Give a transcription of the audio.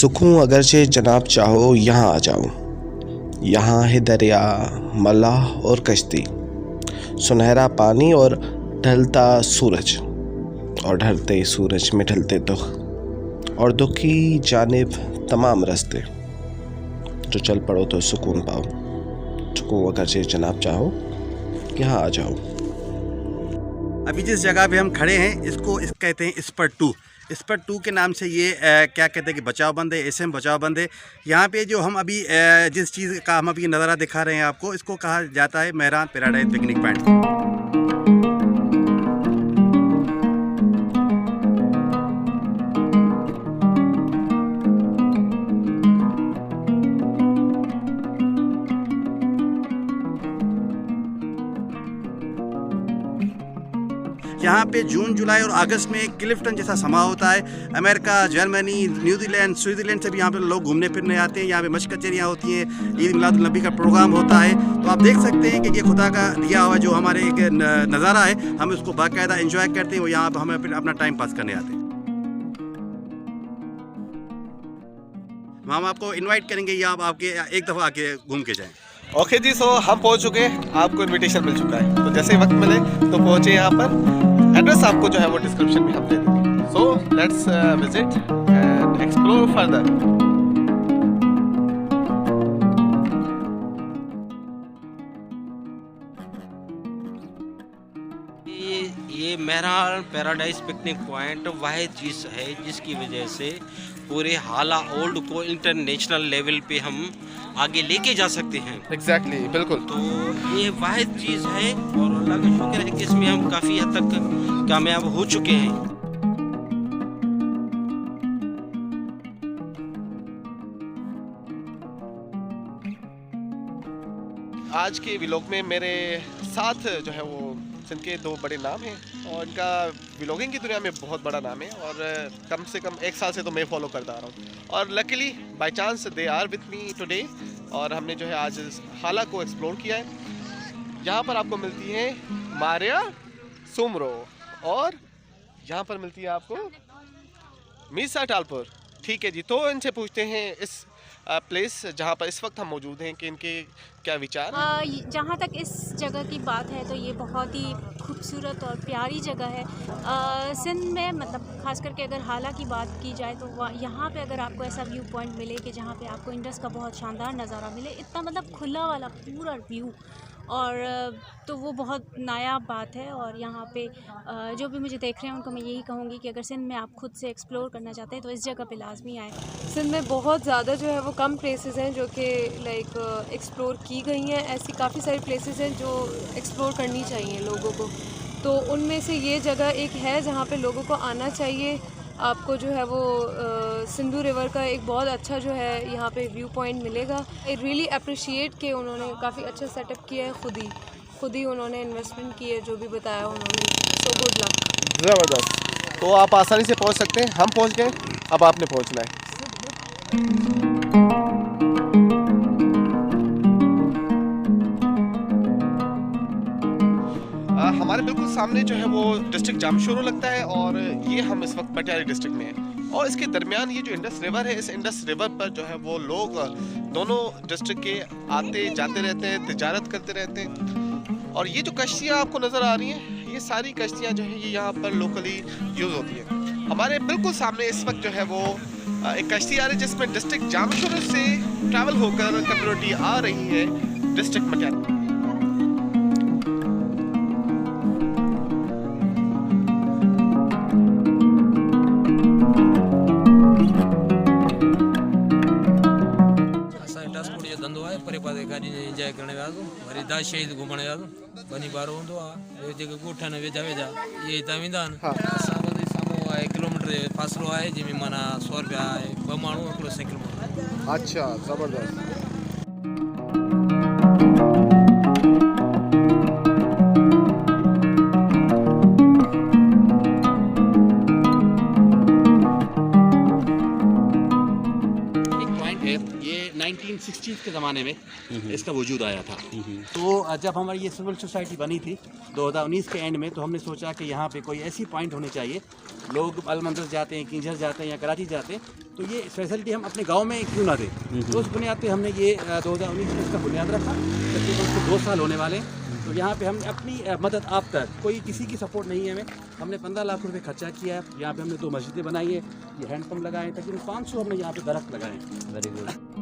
सुकून अगरचे जनाब चाहो यहाँ आ जाओ। यहाँ है दरिया, मलाह और कश्ती, सुनहरा पानी और ढलता सूरज, और ढलते सूरज में ढलते दुख, और दुख की जानिब तमाम रास्ते। जो चल पड़ो तो सुकून पाओ। सुकून अगरचे जनाब चाहो यहाँ आ जाओ। अभी जिस जगह पे हम खड़े हैं इसको कहते हैं स्पट 2। स्पट 2 के नाम से ये क्या कहते हैं कि बचाव बंद है, एसएम बचाव बंद है। यहाँ पे जो हम अभी जिस चीज़ का हम अभी नज़ारा दिखा रहे हैं आपको, इसको कहा जाता है मेहरान पैराडाइज पिकनिक पॉइंट। यहाँ पे जून, जुलाई और अगस्त में क्लिफ्टन जैसा समा होता है। अमेरिका, जर्मनी, न्यूजीलैंड, स्विट्ज़रलैंड से भी यहाँ पे लोग घूमने फिरने आते हैं। यहाँ पे मशक कचेरियाँ होती हैं, ईद मिलादुल नबी का प्रोग्राम होता है। तो आप देख सकते हैं कि ये खुदा का दिया हुआ जो हमारे एक नज़ारा है, हम इसको बाकायदा एंजॉय करते हैं। वो यहाँ पर हमें अपना टाइम पास करने आते हैं। हम आपको इन्वाइट करेंगे या आप आपके एक दफ़ा आके घूम के जाएँ। ओके जी, सो हम पहुंच चुके हैं, आपको इनविटेशन मिल चुका है। तो जैसे वक्त मिले तो पहुंचे यहाँ पर। एड्रेस आपको जो है वो डिस्क्रिप्शन में हम दे देंगे। So let's visit and explore further. ये मेहरान पैराडाइज पिकनिक पॉइंट वाहिद चीज़ है जिसकी वजह से पूरे हाला ओल्ड को इंटरनेशनल लेवल पे हम आगे लेके जा सकते हैं। एग्जैक्टली, बिल्कुल। तो ये वाहिद चीज़ है और अल्लाह का शुक्र है कि इसमें हम काफ़ी हद तक कामयाब हो चुके हैं। आज के व्लॉग में मेरे साथ जो है वो सिंध के दो बड़े नाम हैं और इनका व्लॉगिंग की दुनिया में बहुत बड़ा नाम है और कम से कम 1 साल से तो मैं फॉलो करता आ रहा हूँ। और luckily by chance they are with me today और हमने जो है आज हाला को एक्सप्लोर किया है। यहाँ पर आपको मिलती है मारिया सुमरो और यहाँ पर मिलती है आपको मीसा टालपुर। ठीक है जी, तो इनसे पूछते हैं इस प्लेस जहाँ पर इस वक्त हम मौजूद हैं कि इनके क्या विचार। जहाँ तक इस जगह की बात है तो ये बहुत ही खूबसूरत और प्यारी जगह है। सिंध में मतलब ख़ास करके अगर हाला की बात की जाए तो यहाँ पे अगर आपको ऐसा व्यू पॉइंट मिले कि जहाँ पे आपको इंडस का बहुत शानदार नज़ारा मिले, इतना मतलब खुला वाला पूरा व्यू, और तो वो बहुत नायाब बात है। और यहाँ पे जो भी मुझे देख रहे हैं उनको मैं यही कहूँगी कि अगर सिंध में आप खुद से एक्सप्लोर करना चाहते हैं तो इस जगह पे लाजमी आए। सिंध में बहुत ज़्यादा जो है वो कम प्लेसेस हैं जो कि लाइक एक्सप्लोर की गई हैं। ऐसी काफ़ी सारी प्लेसेस हैं जो एक्सप्लोर करनी चाहिए लोगों को, तो उनमें से ये जगह एक है जहाँ पे लोगों को आना चाहिए। आपको जो है वो सिंधु रिवर का एक बहुत अच्छा जो है यहाँ पे व्यू पॉइंट मिलेगा। आई रियली अप्रिशिएट कि उन्होंने काफ़ी अच्छा सेटअप किया है, खुद ही उन्होंने इन्वेस्टमेंट की है, जो भी बताया उन्होंने। So good luck. ज़बरदस्त। तो आप आसानी से पहुँच सकते हैं, हम पहुँच गए, अब आपने पहुँचना है। हमारे बिल्कुल सामने जो है वो डिस्ट्रिक्ट जामशोरो लगता है और ये हम इस वक्त पटियाला डिस्ट्रिक्ट में हैं और इसके दरमियान ये जो इंडस रिवर है, इस इंडस रिवर पर जो है वो लोग दोनों डिस्ट्रिक्ट के आते जाते रहते हैं, तिजारत करते रहते हैं। और ये जो कश्तियाँ आपको नज़र आ रही हैं, ये सारी कश्तियाँ जो है ये यहाँ पर लोकली यूज़ होती हैं। हमारे बिल्कुल सामने इस वक्त जो है वो एक कश्ती आ रही है जिसमें डिस्ट्रिक्ट जामशोरो से ट्रैवल होकर कम्युनिटी आ रही है डिस्ट्रिक्ट पटियाला। एंजॉय करने वरी 10 शहीद घुमण बनी बार होंदो आहे जेके ॻोठनि वेझा वेझा इहे हितां वेंदा आहिनि। असां वटि साम्हूं आहे किलोमीटर फ़ासिलो आहे जंहिंमें माना 100 रुपया आहे, 2 माण्हू हिकिड़ो साइकिल माण्हू। अच्छा, ज़बरदस्त। एक पॉइंट है, ये 1960s के ज़माने में इसका वजूद आया था। तो जब हमारी ये सिविल सोसाइटी बनी थी 2019 के एंड में, तो हमने सोचा कि यहाँ पे कोई ऐसी पॉइंट होनी चाहिए। लोग अलमंदर जाते हैं, किंजर जाते हैं या कराची जाते हैं, तो ये फैसिलिटी हम अपने गांव में क्यों ना दें। तो उस बुनियाद पे हमने ये 2019 में इसका बुनियाद रखा। तकरीबन उसको 2 साल होने वाले हैं। तो यहाँ पे हमने अपनी मदद आप तक, कोई किसी की सपोर्ट नहीं है हमें, हमने 15 लाख रुपए खर्चा किया है। यहाँ पे हमने 2 मस्जिदें बनाई है, ये हैंडपम्प लगाए हैं, तकरीबन 500 हमने यहाँ पे दरख्त लगाए हैं। Very good.